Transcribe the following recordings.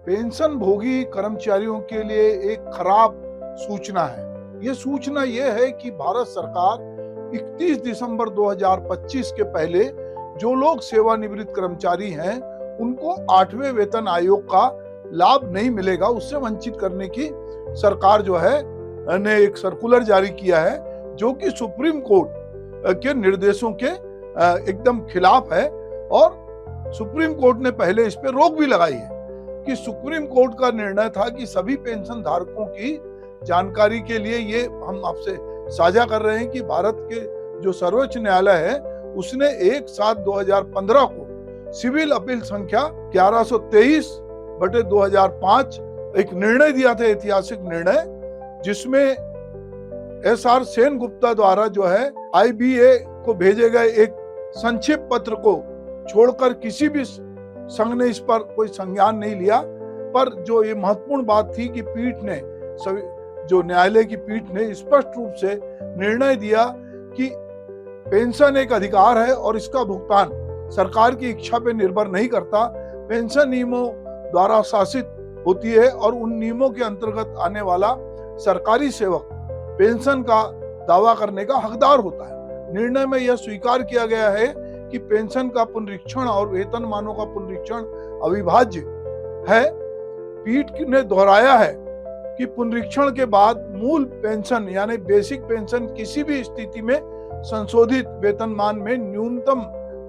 Pension भोगी कर्मचारियों के लिए एक खराब सूचना है। ये सूचना ये है कि भारत सरकार 31 दिसंबर 2025 के पहले जो लोग सेवानिवृत्त कर्मचारी हैं उनको 8वें वेतन आयोग का लाभ नहीं मिलेगा, उससे वंचित करने की सरकार जो है ने एक सर्कुलर जारी किया है, जो कि सुप्रीम कोर्ट के निर्देशों के एकदम खिलाफ है। और सुप्रीम कोर्ट ने पहले इस पे रोक भी लगाई है कि सुप्रीम कोर्ट का निर्णय था कि सभी पेंशन धारकों की जानकारी के लिए ये हम आपसे साझा कर रहे हैं कि भारत के जो सर्वोच्च न्यायालय है उसने 1/7/2015 को सिविल अपील संख्या 1123/2005 एक निर्णय दिया था, ऐतिहासिक निर्णय, जिसमें SR सेनगुप्ता द्वारा जो है IBA को भेजे गए एक संक्षिप्त पत्र को छोड़कर किसी भी संघ ने इस पर कोई संज्ञान नहीं लिया। पर जो ये महत्वपूर्ण बात थी कि पीठ ने, जो न्यायालय की पीठ ने स्पष्ट रूप से निर्णय दिया कि पेंशन एक अधिकार है और इसका भुगतान सरकार की इच्छा पे निर्भर नहीं करता। पेंशन नियमों द्वारा शासित होती है और उन नियमों के अंतर्गत आने वाला सरकारी सेवक पेंशन का दावा करने का हकदार होता है। निर्णय में यह स्वीकार किया गया है कि पेंशन का पुनरीक्षण और वेतनमानों का पुनरीक्षण अविभाज्य है। पीठ ने दोहराया है कि पुनरीक्षण के बाद मूल पेंशन यानी बेसिक पेंशन किसी भी स्थिति में संशोधित वेतनमान में न्यूनतम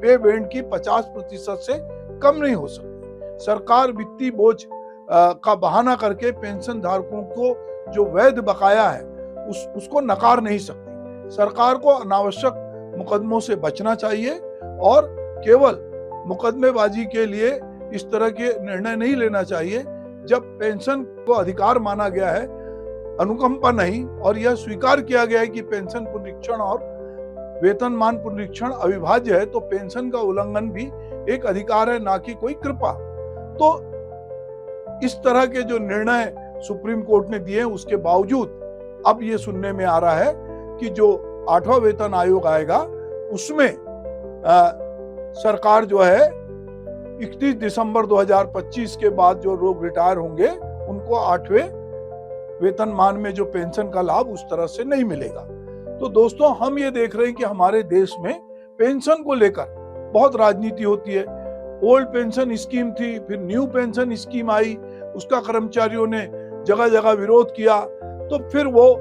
पे बैंड की 50% से कम नहीं हो सकती। सरकार वित्तीय बोझ का बहाना करके पेंशन धारकों को जो वैध बकाया है उसको नकार नहीं सकती। सरकार को अनावश्यक मुकदमों से बचना चाहिए और केवल मुकदमेबाजी के लिए इस तरह के निर्णय नहीं लेना चाहिए। जब पेंशन को अधिकार माना गया है, अनुकंपा नहीं, और यह स्वीकार किया गया है कि पेंशन पुनरीक्षण और वेतनमान पुनरीक्षण अविभाज्य है, तो पेंशन का उल्लंघन भी एक अधिकार है, ना कि कोई कृपा। तो इस तरह के जो निर्णय सुप्रीम कोर्ट ने दिए, उसके बावजूद अब ये सुनने में आ रहा है कि जो 8वां वेतन आयोग आएगा उसमें सरकार जो है 31 दिसंबर 2025 के बाद जो लोग रिटायर होंगे उनको 8वें वेतनमान में जो पेंशन का लाभ उस तरह से नहीं मिलेगा। तो दोस्तों, हम ये देख रहे हैं कि हमारे देश में पेंशन को लेकर बहुत राजनीति होती है। ओल्ड पेंशन स्कीम थी, फिर न्यू पेंशन स्कीम आई, उसका कर्मचारियों ने जगह जगह विरोध किया, तो फिर वो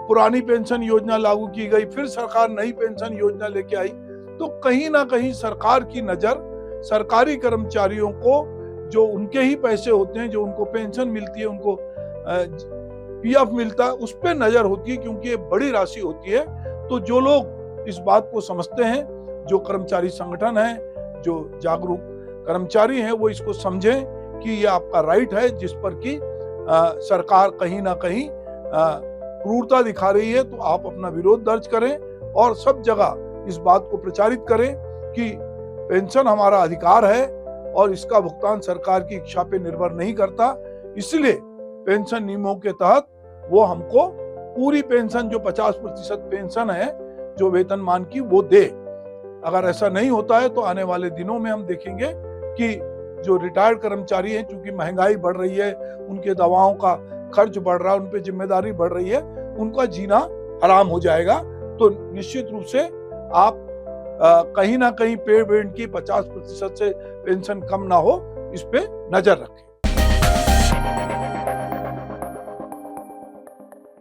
पुरानी पेंशन योजना लागू की गई, फिर सरकार नई पेंशन योजना लेके आई। तो कहीं ना कहीं सरकार की नजर सरकारी कर्मचारियों को जो उनके ही पैसे होते हैं, जो उनको पेंशन मिलती है, उनको PF मिलता है, उस पर नजर होती है, क्योंकि ये बड़ी राशि होती है। तो जो लोग इस बात को समझते हैं, जो कर्मचारी संगठन है, जो जागरूक कर्मचारी हैं, वो इसको समझें कि ये आपका राइट है, जिस पर कि सरकार कहीं ना कहीं क्रूरता दिखा रही है। तो आप अपना विरोध दर्ज करें और सब जगह इस बात को प्रचारित करें कि पेंशन हमारा अधिकार है और इसका भुगतान सरकार की इच्छा पे निर्भर नहीं करता। इसलिए पेंशन नियमों के तहत वो हमको पूरी पेंशन, जो 50% पेंशन है जो वेतनमान की, वो दे। अगर ऐसा नहीं होता है तो आने वाले दिनों में हम देखेंगे कि जो रिटायर्ड कर्मचारी हैं, चूंकि महंगाई बढ़ रही है, उनके दवाओं का खर्च बढ़ रहा है, उन पे जिम्मेदारी बढ़ रही है, उनका जीना हराम हो जाएगा। तो निश्चित रूप से आप कहीं ना कहीं पे बैंड की 50% से पेंशन कम ना हो, इस पे नजर रखें।